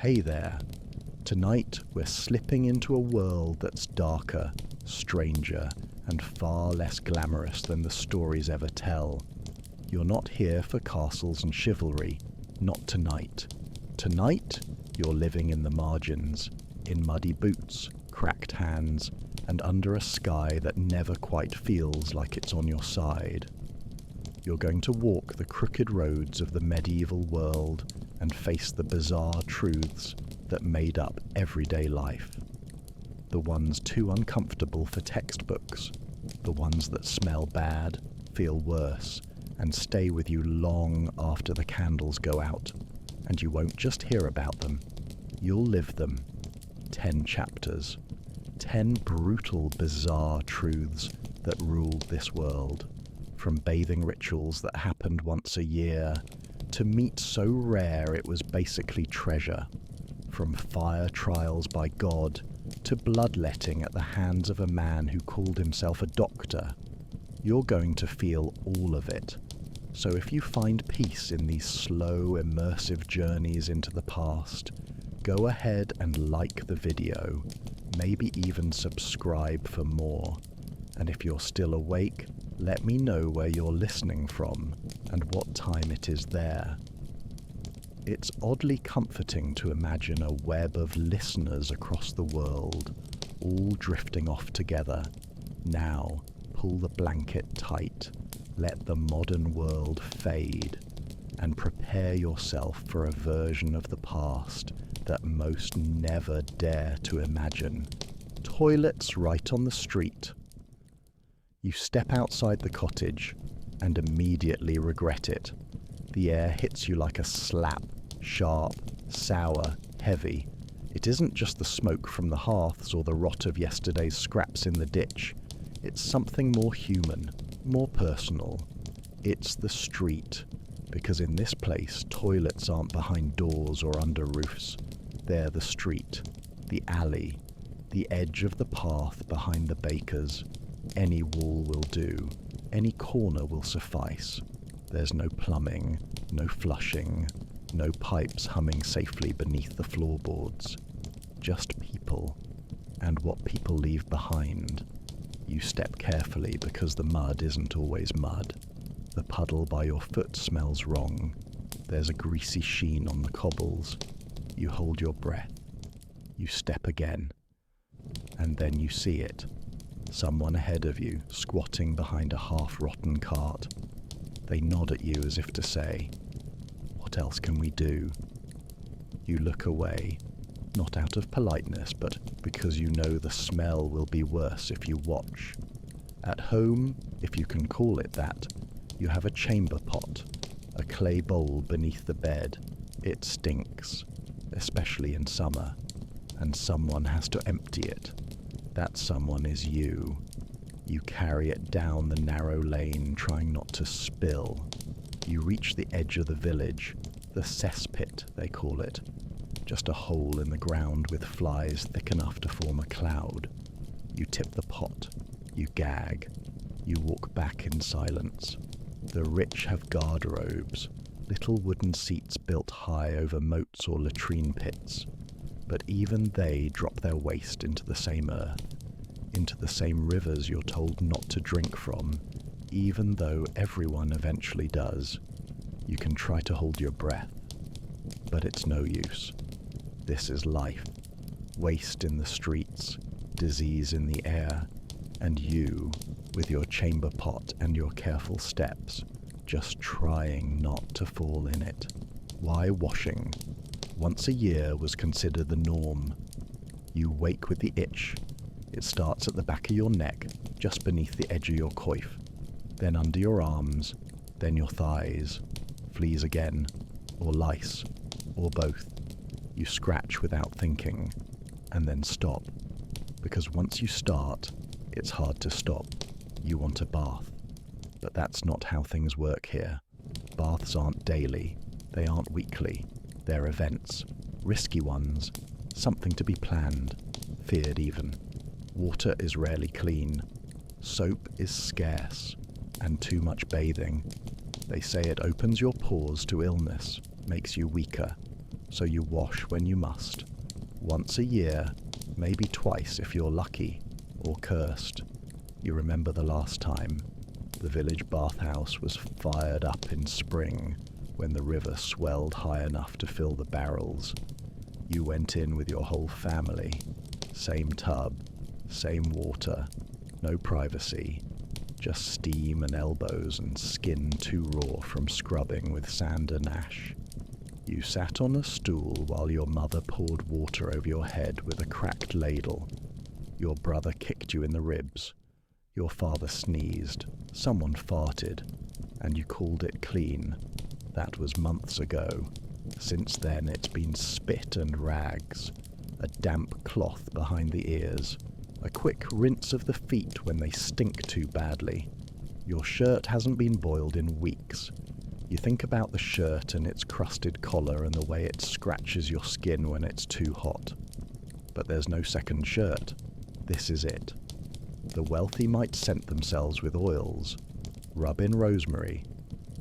Hey there. Tonight we're slipping into a world that's darker, stranger, and far less glamorous than the stories ever tell. You're not here for castles and chivalry, not tonight. Tonight, you're living in the margins, in muddy boots, cracked hands, and under a sky that never quite feels like it's on your side. You're going to walk the crooked roads of the medieval world and face the bizarre truths that made up everyday life. The ones too uncomfortable for textbooks, the ones that smell bad, feel worse, and stay with you long after the candles go out. And you won't just hear about them, you'll live them. 10 chapters. 10 brutal, bizarre truths that ruled this world. From bathing rituals that happened once a year, to meat so rare it was basically treasure. From fire trials by God, to bloodletting at the hands of a man who called himself a doctor. You're going to feel all of it. So if you find peace in these slow, immersive journeys into the past, go ahead and like the video, maybe even subscribe for more. And if you're still awake, let me know where you're listening from and what time it is there. It's oddly comforting to imagine a web of listeners across the world, all drifting off together. Now, pull the blanket tight, let the modern world fade, and prepare yourself for a version of the past that most never dare to imagine. Toilets right on the street. You step outside the cottage and immediately regret it. The air hits you like a slap, sharp, sour, heavy. It isn't just the smoke from the hearths or the rot of yesterday's scraps in the ditch. It's something more human, more personal. It's the street, because in this place, toilets aren't behind doors or under roofs. They're the street, the alley, the edge of the path behind the bakers. Any wall will do, any corner will suffice. There's no plumbing, no flushing, no pipes humming safely beneath the floorboards. Just people, and what people leave behind. You step carefully because the mud isn't always mud. The puddle by your foot smells wrong. There's a greasy sheen on the cobbles. You hold your breath. You step again. And then you see it. Someone ahead of you, squatting behind a half-rotten cart. They nod at you as if to say, "What else can we do?" You look away, not out of politeness, but because you know the smell will be worse if you watch. At home, if you can call it that, you have a chamber pot, a clay bowl beneath the bed. It stinks, especially in summer, and someone has to empty it. That someone is you. You carry it down the narrow lane, trying not to spill. You reach the edge of the village, the cesspit, they call it. Just a hole in the ground with flies thick enough to form a cloud. You tip the pot. You gag. You walk back in silence. The rich have garderobes, little wooden seats built high over moats or latrine pits. But even they drop their waste into the same earth, into the same rivers you're told not to drink from, even though everyone eventually does. You can try to hold your breath, but it's no use. This is life. Waste in the streets, disease in the air, and you, with your chamber pot and your careful steps, just trying not to fall in it. Why washing? Once a year was considered the norm. You wake with the itch. It starts at the back of your neck, just beneath the edge of your coif, then under your arms, then your thighs, fleas again, or lice, or both. You scratch without thinking, and then stop, because once you start, it's hard to stop. You want a bath, but that's not how things work here. Baths aren't daily, they aren't weekly. They're events, risky ones, something to be planned, feared even. Water is rarely clean. Soap is scarce, and too much bathing. They say it opens your pores to illness, makes you weaker. so you wash when you must. Once a year, maybe twice if you're lucky, or cursed. You remember the last time. The village bathhouse was fired up in spring when the river swelled high enough to fill the barrels. You went in with your whole family. Same tub, same water, no privacy, just steam and elbows and skin too raw from scrubbing with sand and ash. You sat on a stool while your mother poured water over your head with a cracked ladle. Your brother kicked you in the ribs. Your father sneezed. Someone farted. And you called it clean. That was months ago. Since then it's been spit and rags. A damp cloth behind the ears. A quick rinse of the feet when they stink too badly. Your shirt hasn't been boiled in weeks. You think about the shirt and its crusted collar and the way it scratches your skin when it's too hot. But there's no second shirt. This is it. The wealthy might scent themselves with oils, rub in rosemary,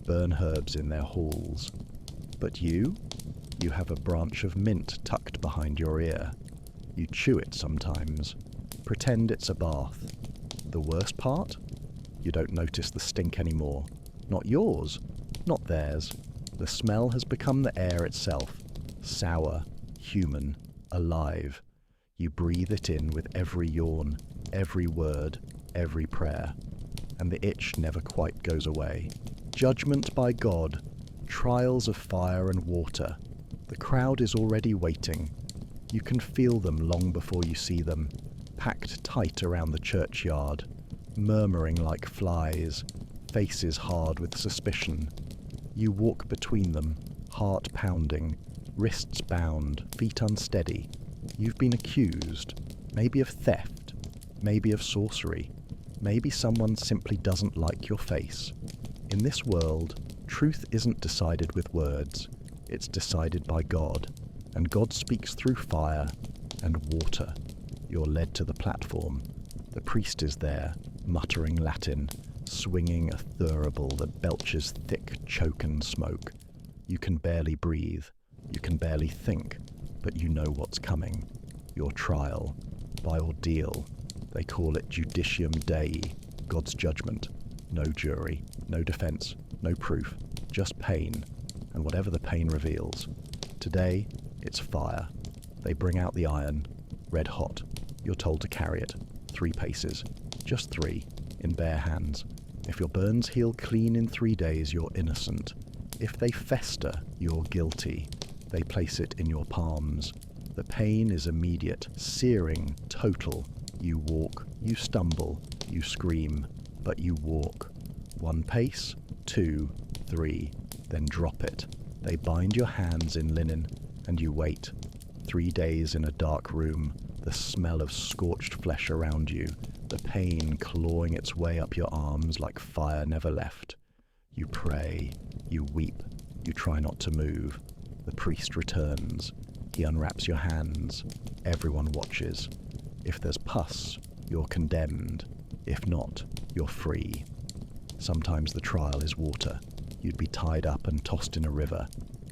burn herbs in their halls. But you have a branch of mint tucked behind your ear. You chew it sometimes, pretend it's a bath. The worst part? You don't notice the stink anymore. Not yours, not theirs. The smell has become the air itself, sour, human, alive. You breathe it in with every yawn, every word, every prayer. And the itch never quite goes away. Judgment by God, trials of fire and water. The crowd is already waiting. You can feel them long before you see them, packed tight around the churchyard, murmuring like flies, faces hard with suspicion. You walk between them, heart pounding, wrists bound, feet unsteady. You've been accused, maybe of theft, maybe of sorcery, maybe someone simply doesn't like your face. In this world, truth isn't decided with words, it's decided by God, and God speaks through fire and water. You're led to the platform. The priest is there, muttering Latin, swinging a thurible that belches thick choke and smoke. You can barely breathe, you can barely think, but you know what's coming. Your trial, by ordeal. They call it Judicium Dei, God's judgment. No jury, no defense, no proof, just pain, and whatever the pain reveals. Today, it's fire. They bring out the iron, red hot. You're told to carry it, 3 paces, just 3, in bare hands. If your burns heal clean in 3 days, you're innocent. If they fester, you're guilty. They place it in your palms. The pain is immediate, searing, total. You walk, you stumble, you scream, but you walk. 1 pace, 2, 3, then drop it. They bind your hands in linen, and you wait. 3 days in a dark room, the smell of scorched flesh around you, the pain clawing its way up your arms like fire never left. You pray, you weep, you try not to move. The priest returns. He unwraps your hands. Everyone watches. If there's pus, you're condemned. If not, you're free. Sometimes the trial is water. You'd be tied up and tossed in a river.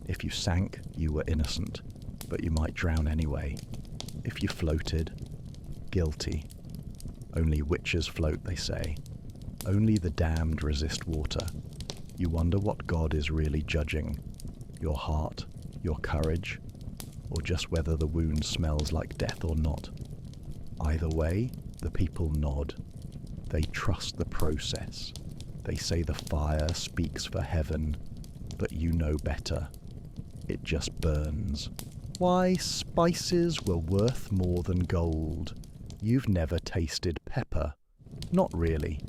If you sank, you were innocent, but you might drown anyway. If you floated, guilty. Only witches float, they say. Only the damned resist water. You wonder what God is really judging. Your heart, your courage, or just whether the wound smells like death or not. Either way, the people nod. They trust the process. They say the fire speaks for heaven, but you know better. It just burns. Why, spices were worth more than gold. You've never tasted pepper. Not really.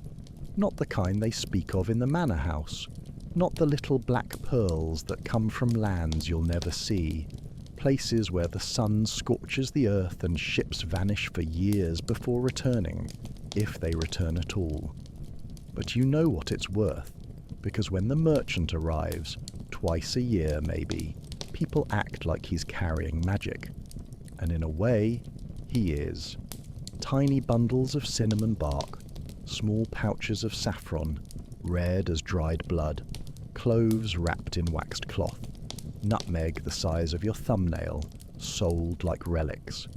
Not the kind they speak of in the manor house. Not the little black pearls that come from lands you'll never see. Places where the sun scorches the earth and ships vanish for years before returning, if they return at all. But you know what it's worth, because when the merchant arrives, twice a year maybe, people act like he's carrying magic. And in a way, he is. Tiny bundles of cinnamon bark, small pouches of saffron, red as dried blood, cloves wrapped in waxed cloth. Nutmeg the size of your thumbnail, sold like relics.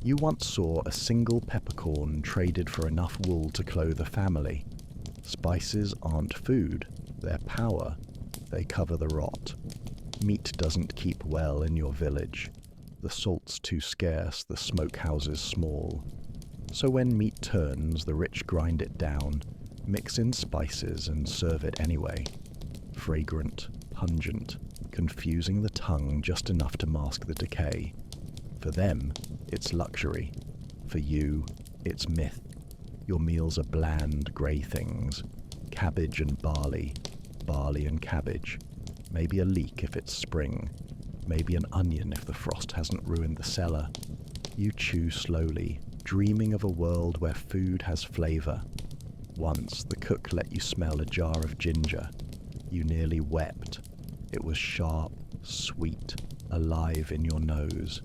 You once saw a single peppercorn traded for enough wool to clothe a family. Spices aren't food, they're power. They cover the rot. Meat doesn't keep well in your village. The salt's too scarce, the smokehouses small. So when meat turns, the rich grind it down, mix in spices and serve it anyway. Fragrant, pungent, confusing the tongue just enough to mask the decay. For them, it's luxury. For you, it's myth. Your meals are bland, grey things. Cabbage and barley, barley and cabbage. Maybe a leek if it's spring. Maybe an onion if the frost hasn't ruined the cellar. You chew slowly, dreaming of a world where food has flavour. Once the cook let you smell a jar of ginger. You nearly wept. It was sharp, sweet, alive in your nose.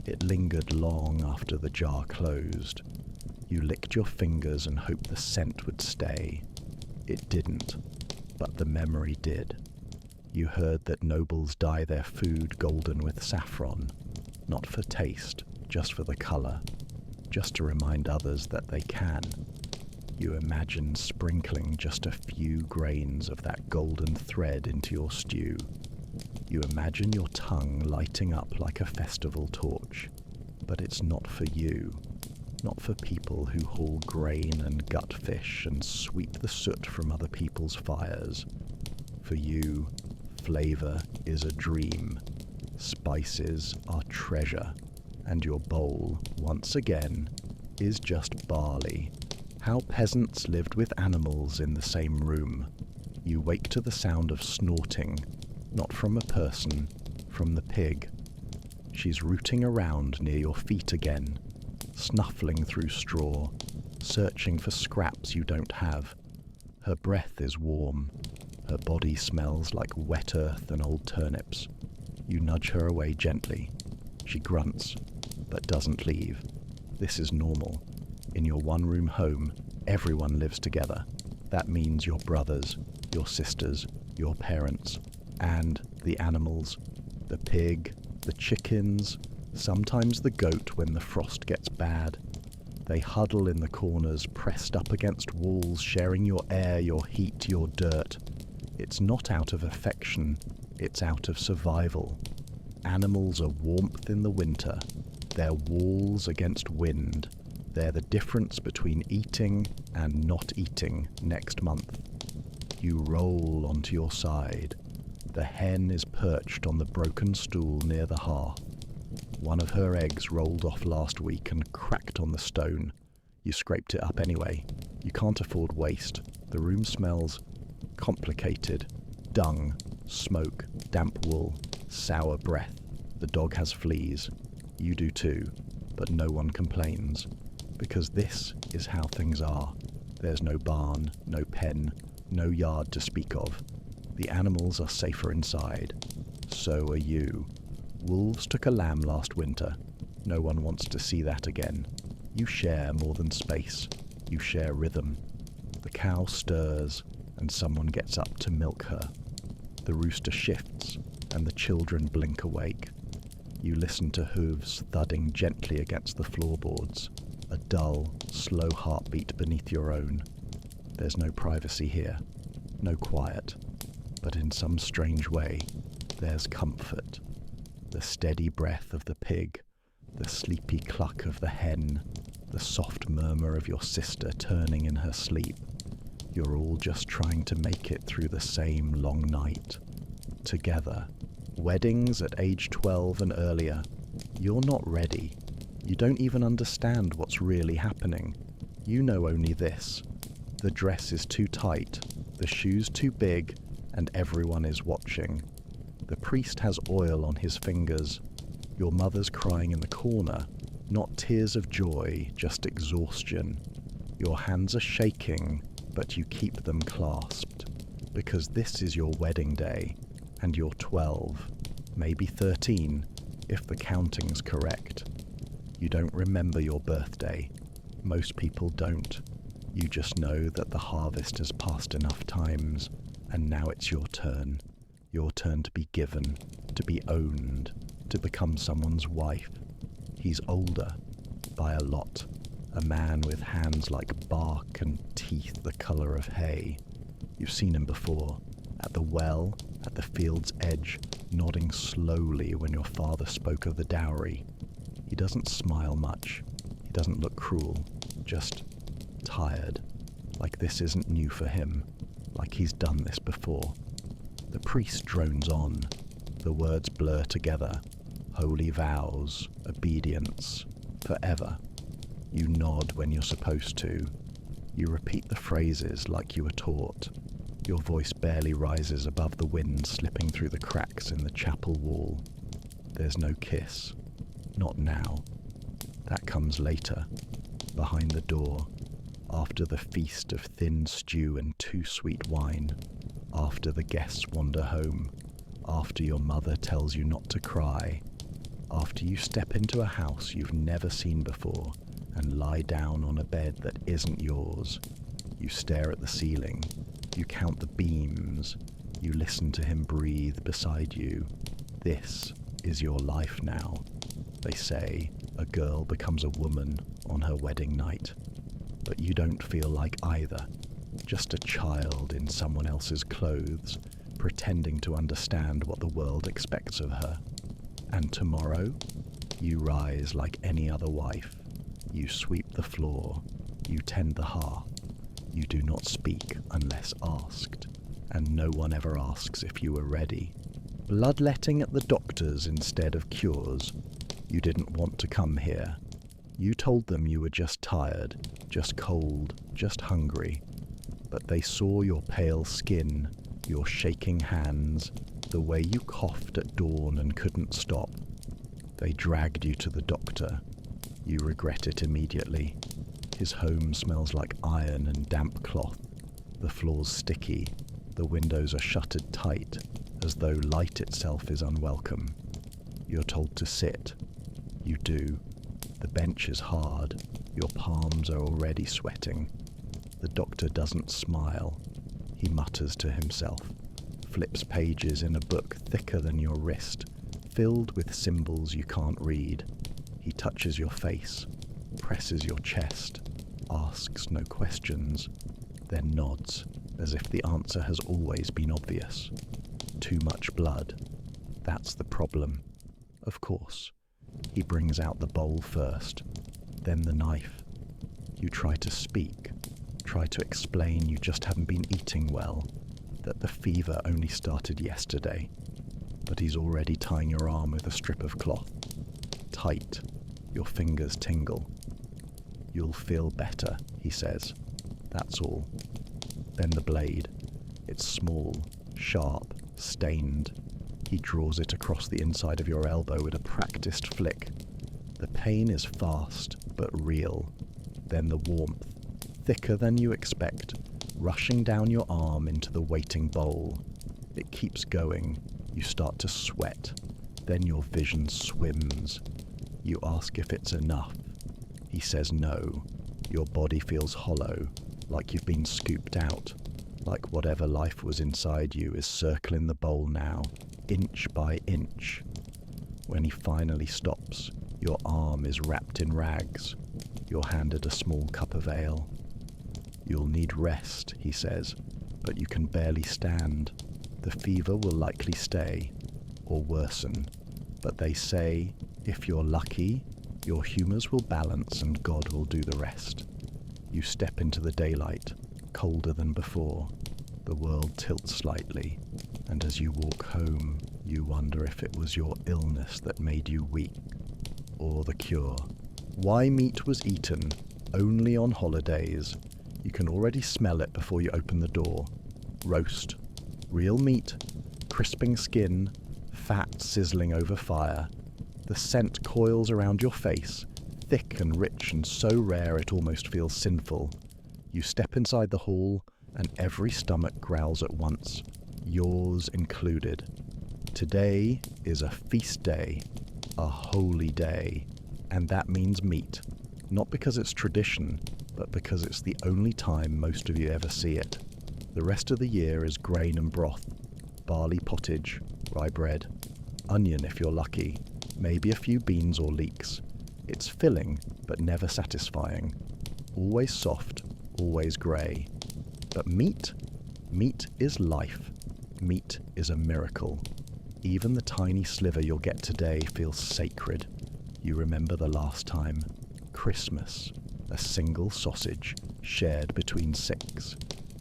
It lingered long after the jar closed. You licked your fingers and hoped the scent would stay. It didn't, but the memory did. You heard that nobles dye their food golden with saffron, not for taste, just for the colour, just to remind others that they can. You imagined sprinkling just a few grains of that golden thread into your stew. You imagine your tongue lighting up like a festival torch. But it's not for you, not for people who haul grain and gut fish and sweep the soot from other people's fires. For you, flavour is a dream, spices are treasure, and your bowl, once again, is just barley. How peasants lived with animals in the same room. You wake to the sound of snorting, not from a person, from the pig. She's rooting around near your feet again, snuffling through straw, searching for scraps you don't have. Her breath is warm. Her body smells like wet earth and old turnips. You nudge her away gently. She grunts, but doesn't leave. This is normal. In your one-room home, everyone lives together. That means your brothers, your sisters, your parents, and the animals, the pig, the chickens, sometimes the goat when the frost gets bad. They huddle in the corners, pressed up against walls, sharing your air, your heat, your dirt. It's not out of affection, it's out of survival. Animals are warmth in the winter. They're walls against wind. They're the difference between eating and not eating next month. You roll onto your side. The hen is perched on the broken stool near the hearth. One of her eggs rolled off last week and cracked on the stone. You scraped it up anyway. You can't afford waste. The room smells complicated. Dung, smoke, damp wool, sour breath. The dog has fleas. You do too, but no one complains. Because this is how things are. There's no barn, no pen, no yard to speak of. The animals are safer inside. So are you. Wolves took a lamb last winter. No one wants to see that again. You share more than space. You share rhythm. The cow stirs, and someone gets up to milk her. The rooster shifts, and the children blink awake. You listen to hooves thudding gently against the floorboards, a dull, slow heartbeat beneath your own. There's no privacy here, no quiet, but in some strange way, there's comfort. The steady breath of the pig, the sleepy cluck of the hen, the soft murmur of your sister turning in her sleep. You're all just trying to make it through the same long night. Together. Weddings at age 12 and earlier. You're not ready. You don't even understand what's really happening. You know only this. The dress is too tight, the shoes too big, and everyone is watching. The priest has oil on his fingers. Your mother's crying in the corner. Not tears of joy, just exhaustion. Your hands are shaking, but you keep them clasped. Because this is your wedding day, and you're 12, maybe 13, if the counting's correct. You don't remember your birthday. Most people don't. You just know that the harvest has passed enough times, and now it's your turn. Your turn to be given, to be owned, to become someone's wife. He's older, by a lot. A man with hands like bark and teeth the colour of hay. You've seen him before, at the well, at the field's edge, nodding slowly when your father spoke of the dowry. He doesn't smile much. He doesn't look cruel, just tired, like this isn't new for him, like he's done this before. The priest drones on. The words blur together. Holy vows, obedience, forever. You nod when you're supposed to. You repeat the phrases like you were taught. Your voice barely rises above the wind slipping through the cracks in the chapel wall. There's no kiss. Not now. That comes later, behind the door, after the feast of thin stew and too sweet wine, after the guests wander home, after your mother tells you not to cry, after you step into a house you've never seen before and lie down on a bed that isn't yours. You stare at the ceiling, you count the beams, you listen to him breathe beside you. This is your life now. They say a girl becomes a woman on her wedding night, but you don't feel like either, just a child in someone else's clothes, pretending to understand what the world expects of her. And tomorrow, you rise like any other wife. You sweep the floor, you tend the hearth, you do not speak unless asked, and no one ever asks if you were ready. Bloodletting at the doctor's instead of cures. You didn't want to come here. You told them you were just tired, just cold, just hungry. But they saw your pale skin, your shaking hands, the way you coughed at dawn and couldn't stop. They dragged you to the doctor. You regret it immediately. His home smells like iron and damp cloth. The floor's sticky. The windows are shuttered tight, as though light itself is unwelcome. You're told to sit. You do. The bench is hard. Your palms are already sweating. The doctor doesn't smile. He mutters to himself, flips pages in a book thicker than your wrist, filled with symbols you can't read. He touches your face, presses your chest, asks no questions, then nods, as if the answer has always been obvious. Too much blood. That's the problem. Of course. He brings out the bowl first, then the knife. You try to speak, try to explain you just haven't been eating well, that the fever only started yesterday. But he's already tying your arm with a strip of cloth. Tight. Your fingers tingle. You'll feel better, he says. That's all. Then the blade. It's small, sharp, stained. He draws it across the inside of your elbow with a practiced flick. The pain is fast, but real. Then the warmth, thicker than you expect, rushing down your arm into the waiting bowl. It keeps going. You start to sweat. Then your vision swims. You ask if it's enough. He says no. Your body feels hollow, like you've been scooped out, like whatever life was inside you is circling the bowl now, inch by inch. When he finally stops, your arm is wrapped in rags. You're handed a small cup of ale. You'll need rest, he says, but you can barely stand. The fever will likely stay, or worsen. But they say, if you're lucky, your humours will balance and God will do the rest. You step into the daylight, colder than before. The world tilts slightly, and as you walk home, you wonder if it was your illness that made you weak, or the cure. Why meat was eaten only on holidays. You can already smell it before you open the door. Roast, real meat, crisping skin, fat sizzling over fire. The scent coils around your face, thick and rich and so rare it almost feels sinful. You step inside the hall, and every stomach growls at once, yours included. Today is a feast day, a holy day, and that means meat. Not because it's tradition, but because it's the only time most of you ever see it. The rest of the year is grain and broth. barley pottage, rye bread, onion if you're lucky, maybe a few beans or leeks. It's filling, but never satisfying. Always soft, always grey. But meat? Meat is life. Meat is a miracle. Even the tiny sliver you'll get today feels sacred. You remember the last time. Christmas. A single sausage, shared between 6.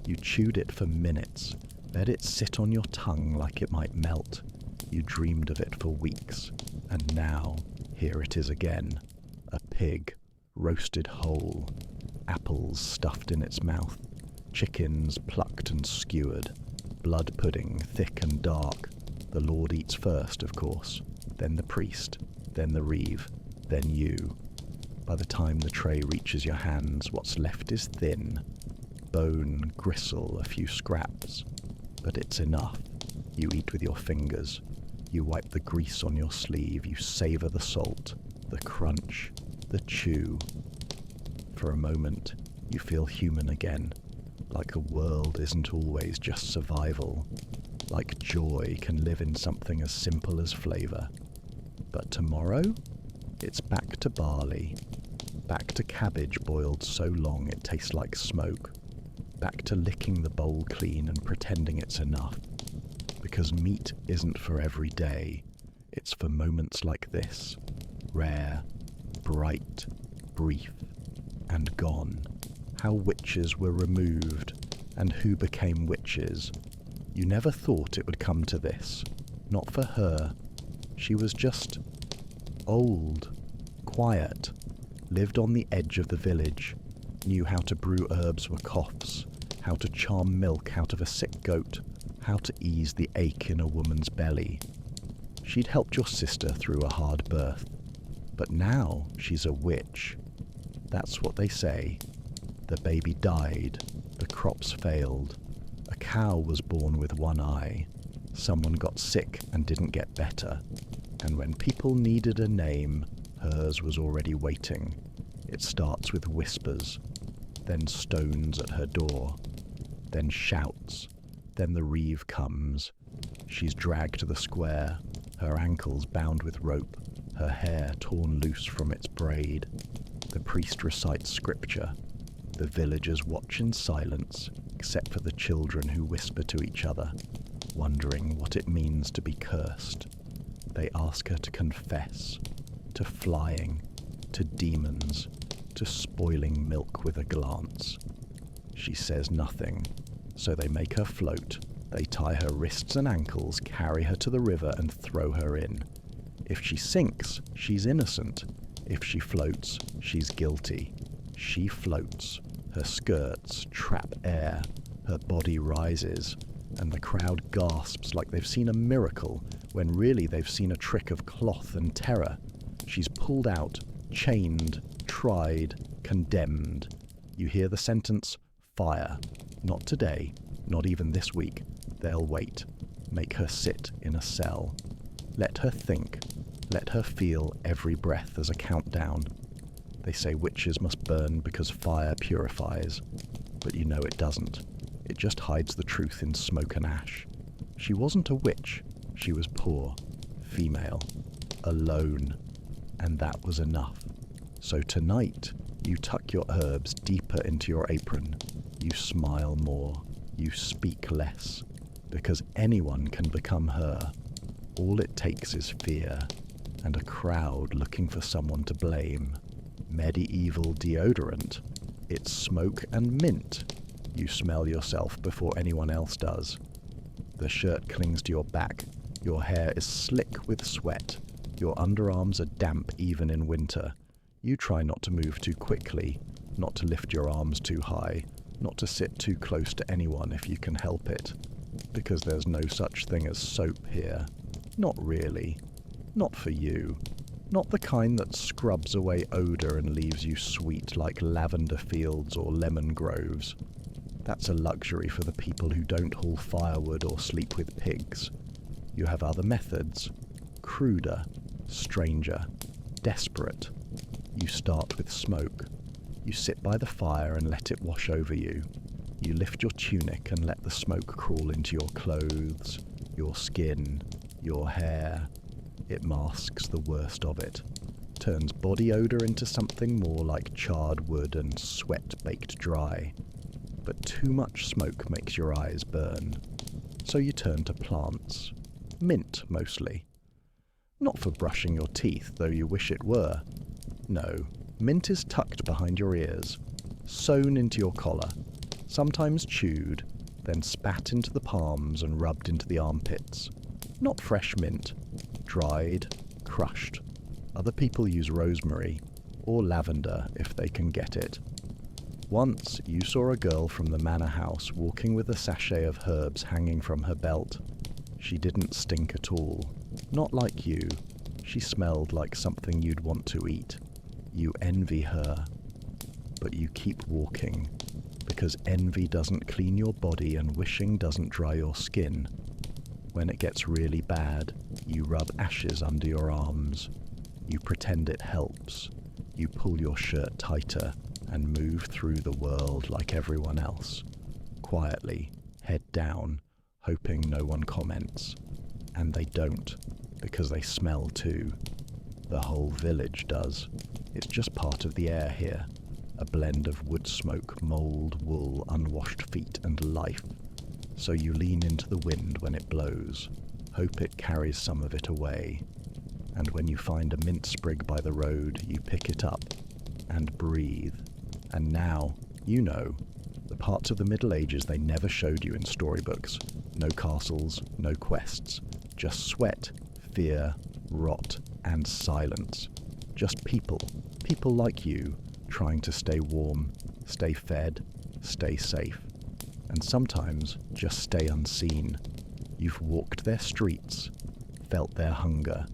You chewed it for minutes, let it sit on your tongue like it might melt. You dreamed of it for weeks, and now, here it is again. A pig, roasted whole. Apples stuffed in its mouth. Chickens plucked and skewered. Blood pudding, thick and dark. The Lord eats first, of course, then the priest, then the reeve, then you. By the time the tray reaches your hands, what's left is thin. Bone, gristle, a few scraps. But it's enough. You eat with your fingers. You wipe the grease on your sleeve. You savour the salt, the crunch, the chew. For a moment, you feel human again. Like the world isn't always just survival. Like joy can live in something as simple as flavour. But tomorrow, it's back to barley. Back to cabbage boiled so long it tastes like smoke. Back to licking the bowl clean and pretending it's enough. Because meat isn't for every day. It's for moments like this. Rare, bright, brief, and gone. How witches were removed, and who became witches. You never thought it would come to this. Not for her. She was just old, quiet, lived on the edge of the village, knew how to brew herbs for coughs, how to charm milk out of a sick goat, how to ease the ache in a woman's belly. She'd helped your sister through a hard birth, but now she's a witch. That's what they say. The baby died, the crops failed, a cow was born with one eye, someone got sick and didn't get better, and when people needed a name, hers was already waiting. It starts with whispers, then stones at her door, then shouts, then the reeve comes. She's dragged to the square, her ankles bound with rope, her hair torn loose from its braid. The priest recites scripture. The villagers watch in silence, except for the children who whisper to each other, wondering what it means to be cursed. They ask her to confess, to flying, to demons, to spoiling milk with a glance. She says nothing, so they make her float. They tie her wrists and ankles, carry her to the river and throw her in. If she sinks, she's innocent. If she floats, she's guilty. She floats. Her skirts trap air. Her body rises, and the crowd gasps like they've seen a miracle, when really they've seen a trick of cloth and terror. She's pulled out, chained, tried, condemned. You hear the sentence, fire. Not today, not even this week. They'll wait. Make her sit in a cell. Let her think. Let her feel every breath as a countdown. They say witches must burn because fire purifies, but you know it doesn't. It just hides the truth in smoke and ash. She wasn't a witch. She was poor, female, alone, and that was enough. So tonight, you tuck your herbs deeper into your apron. You smile more. You speak less. Because anyone can become her. All it takes is fear, and a crowd looking for someone to blame. Medieval deodorant. It's smoke and mint. You smell yourself before anyone else does. The shirt clings to your back. Your hair is slick with sweat. Your underarms are damp even in winter. You try not to move too quickly, not to lift your arms too high, not to sit too close to anyone if you can help it. Because there's no such thing as soap here. Not really. Not for you. Not the kind that scrubs away odour and leaves you sweet like lavender fields or lemon groves. That's a luxury for the people who don't haul firewood or sleep with pigs. You have other methods. Cruder, stranger, desperate. You start with smoke. You sit by the fire and let it wash over you. You lift your tunic and let the smoke crawl into your clothes. Your skin, your hair. It masks the worst of it. Turns body odor into something more like charred wood and sweat baked dry. But too much smoke makes your eyes burn. So you turn to plants. Mint, mostly. Not for brushing your teeth, though you wish it were. No, mint is tucked behind your ears, sewn into your collar, sometimes chewed, then spat into the palms and rubbed into the armpits. Not fresh mint, dried, crushed. Other people use rosemary, or lavender if they can get it. Once you saw a girl from the manor house walking with a sachet of herbs hanging from her belt. She didn't stink at all. Not like you. She smelled like something you'd want to eat. You envy her. But you keep walking, because envy doesn't clean your body and wishing doesn't dry your skin. When it gets really bad, you rub ashes under your arms. You pretend it helps. You pull your shirt tighter and move through the world like everyone else. Quietly, head down, hoping no one comments. And they don't, because they smell too. The whole village does. It's just part of the air here. A blend of wood smoke, mould, wool, unwashed feet, and life. So you lean into the wind when it blows. Hope it carries some of it away. And when you find a mint sprig by the road, you pick it up and breathe. And now, you know, the parts of the Middle Ages they never showed you in storybooks. No castles, no quests. Just sweat, fear, rot, and silence. Just people. People like you, trying to stay warm, stay fed, stay safe. And sometimes just stay unseen. You've walked their streets, felt their hunger,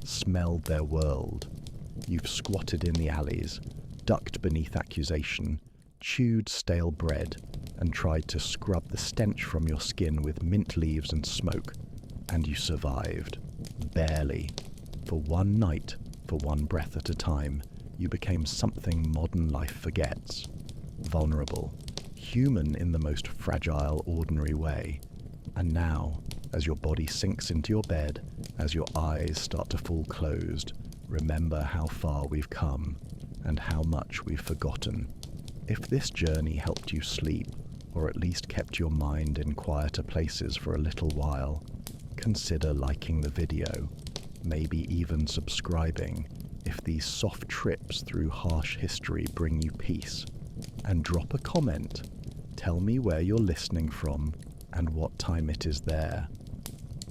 smelled their world. You've squatted in the alleys, ducked beneath accusation, chewed stale bread, and tried to scrub the stench from your skin with mint leaves and smoke. And you survived. Barely. For one night, for one breath at a time, you became something modern life forgets. Vulnerable. Human in the most fragile, ordinary way. And now, as your body sinks into your bed, as your eyes start to fall closed, remember how far we've come, and how much we've forgotten. If this journey helped you sleep, or at least kept your mind in quieter places for a little while, consider liking the video, maybe even subscribing if these soft trips through harsh history bring you peace. And drop a comment. Tell me where you're listening from and what time it is there.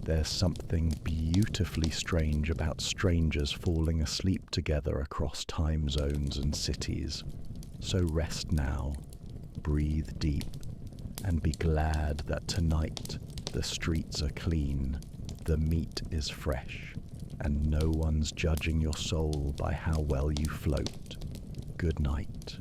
There's something beautifully strange about strangers falling asleep together across time zones and cities. So rest now, breathe deep, and be glad that tonight the streets are clean, the meat is fresh, and no one's judging your soul by how well you float. Good night.